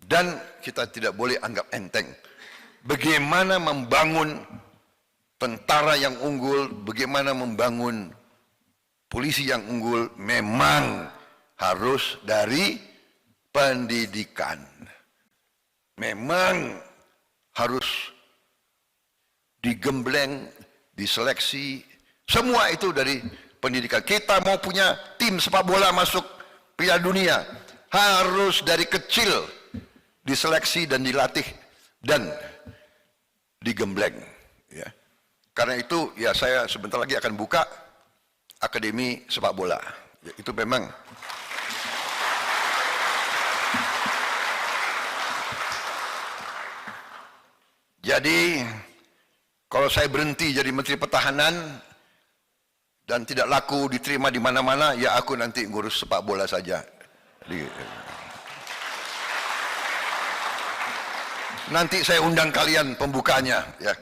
Dan kita tidak boleh anggap enteng. Bagaimana membangun tentara yang unggul, bagaimana membangun polisi yang unggul, memang harus dari pendidikan. Memang harus digembleng, diseleksi, semua itu dari pendidikan. Kita mau punya tim sepak bola masuk Piala Dunia, harus dari kecil diseleksi dan dilatih dan digembleng. Ya. Karena itu ya saya sebentar lagi akan buka Akademi Sepak Bola. Ya, itu memang jadi kalau saya berhenti jadi Menteri Pertahanan dan tidak laku diterima di mana-mana, ya aku nanti ngurus sepak bola saja. Nanti saya undang kalian pembukanya, ya.